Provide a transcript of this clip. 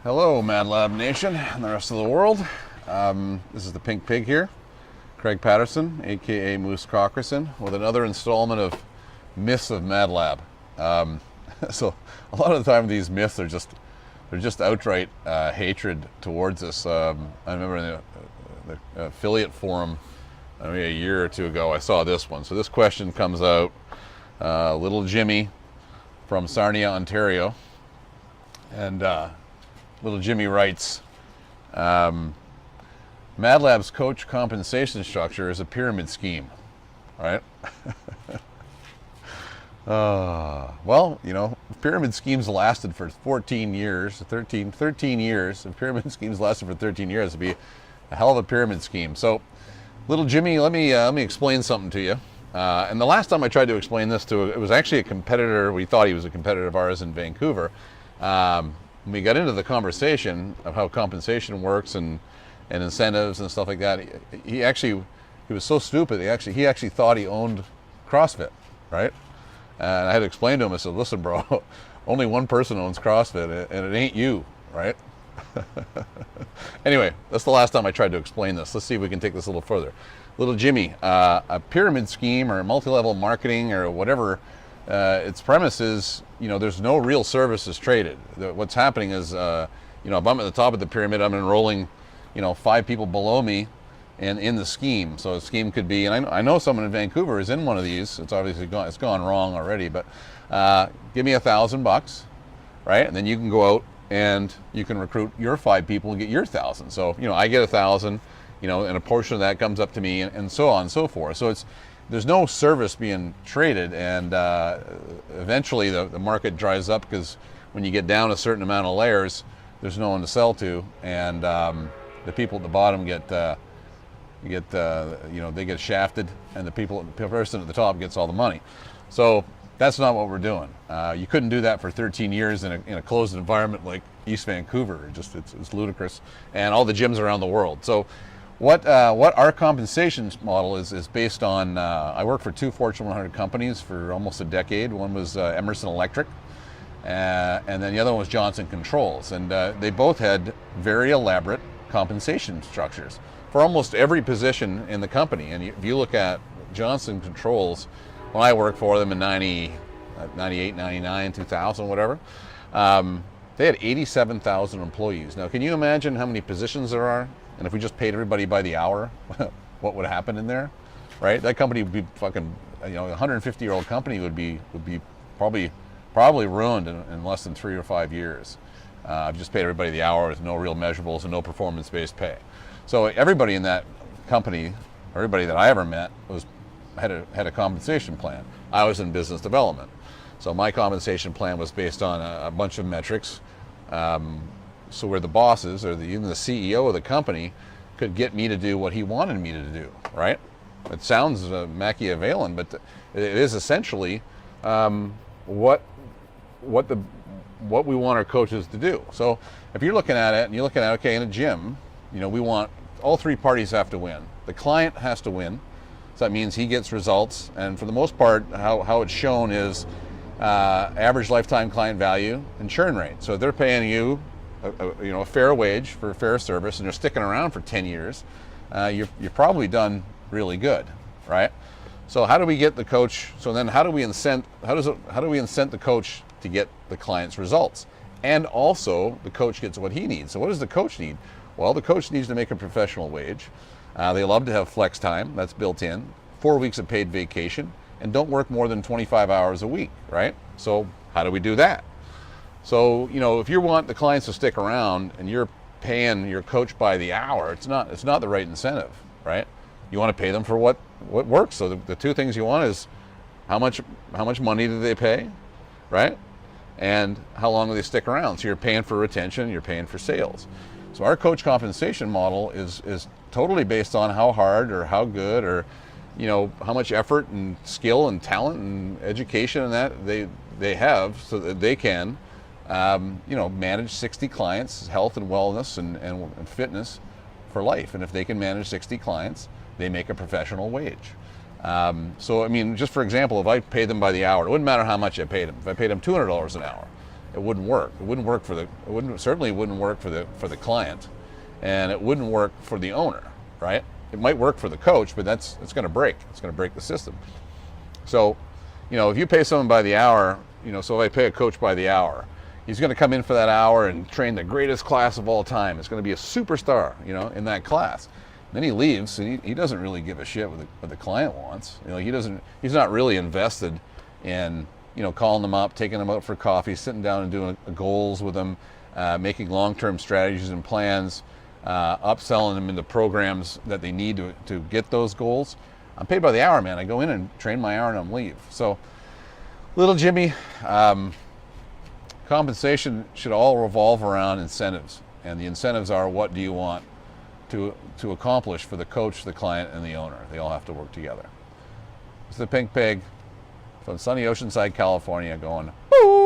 Hello, MadLab Nation and the rest of the world. This is the Pink Pig here, Craig Patterson, aka Moose Crockerson, with another installment of Myths of MadLab. So a lot of the time these myths are just outright hatred towards us. I remember in the affiliate forum maybe a year or two ago, I saw this one. So this question comes out, little Jimmy from Sarnia, Ontario, and little Jimmy writes, MadLab's coach compensation structure is a pyramid scheme, right? Well, you know, pyramid schemes lasted for 13 years. If pyramid schemes lasted for 13 years, it'd be a hell of a pyramid scheme. So, little Jimmy, let me explain something to you. And the last time I tried to explain this to, it was actually a competitor. We thought he was a competitor of ours in Vancouver. When we got into the conversation of how compensation works and incentives and stuff like that, he was so stupid. He actually thought he owned CrossFit, right? And I had to explain to him. I said, "Listen, bro, only one person owns CrossFit, and it ain't you, right?" Anyway, that's the last time I tried to explain this. Let's see if we can take this a little further. Little Jimmy, a pyramid scheme or multi-level marketing or whatever, its premise is, you know, there's no real services traded. What's happening is, you know, if I'm at the top of the pyramid, I'm enrolling, you know, 5 people below me in the scheme. So a scheme could be, and I know someone in Vancouver is in one of these. It's obviously gone wrong already, but give me $1,000, right? And then you can go out and you can recruit your 5 people and get your 1,000. So, you know, I get 1,000, you know, and a portion of that comes up to me, and so on and so forth. So there's no service being traded, and eventually the market dries up, because when you get down a certain amount of layers, there's no one to sell to, and the people at the bottom get you know, they get shafted, and the person at the top gets all the money. So that's not what we're doing. You couldn't do that for 13 years in a closed environment like East Vancouver. It's ludicrous, and all the gyms around the world. So what our compensation model is based on, I worked for 2 Fortune 100 companies for almost a decade. One was Emerson Electric, and then the other one was Johnson Controls. And they both had very elaborate compensation structures for almost every position in the company. And if you look at Johnson Controls, when I worked for them in 98, 99, 2000, whatever, they had 87,000 employees. Now, can you imagine how many positions there are? And if we just paid everybody by the hour, what would happen in there, right? That company would be fucking, you know, a 150-year-old company would be probably ruined in less than 3 or 5 years. I've just paid everybody the hour with no real measurables and no performance-based pay. So everybody in that company, everybody that I ever met, had a compensation plan. I was in business development, so my compensation plan was based on a bunch of metrics. So where the bosses or even the CEO of the company could get me to do what he wanted me to do, right? It sounds Machiavellian, but it is essentially what we want our coaches to do. So if you're looking at it and you're looking at, okay, in a gym, you know, we want all 3 parties have to win. The client has to win, so that means he gets results, and for the most part, how it's shown is average lifetime client value and churn rate. So if they're paying you a fair wage for a fair service, and you're sticking around for 10 years, you're probably done really good, right? So how do we get the coach? So then how do we incent the coach to get the client's results? And also the coach gets what he needs. So what does the coach need? Well, the coach needs to make a professional wage. They love to have flex time, that's built in, 4 weeks of paid vacation, and don't work more than 25 hours a week, right? So how do we do that? So, you know, if you want the clients to stick around and you're paying your coach by the hour, it's not the right incentive, right? You want to pay them for what works. So the 2 things you want is how much money do they pay, right? And how long do they stick around? So you're paying for retention, you're paying for sales. So our coach compensation model is totally based on how hard or how good or, you know, how much effort and skill and talent and education and that they have, so that they can you know, manage 60 clients, health and wellness and fitness for life. And if they can manage 60 clients, they make a professional wage. So, I mean, just for example, if I paid them by the hour, it wouldn't matter how much I paid them. If I paid them $200 an hour, it wouldn't work. It wouldn't work for the. It wouldn't certainly wouldn't work for the client, and it wouldn't work for the owner, right? It might work for the coach, but it's going to break. It's going to break the system. So, if you pay someone by the hour, so if I pay a coach by the hour, he's going to come in for that hour and train the greatest class of all time. It's going to be a superstar, in that class. Then he leaves, and he doesn't really give a shit what the client wants. He's not really invested in, calling them up, taking them out for coffee, sitting down and doing goals with them, making long-term strategies and plans, upselling them into programs that they need to get those goals. I'm paid by the hour, man. I go in and train my hour and I'm leave. So, little Jimmy, compensation should all revolve around incentives, and the incentives are, what do you want to accomplish for the coach, the client, and the owner. They all have to work together. It's the Pink Pig from sunny Oceanside, California, going, woo!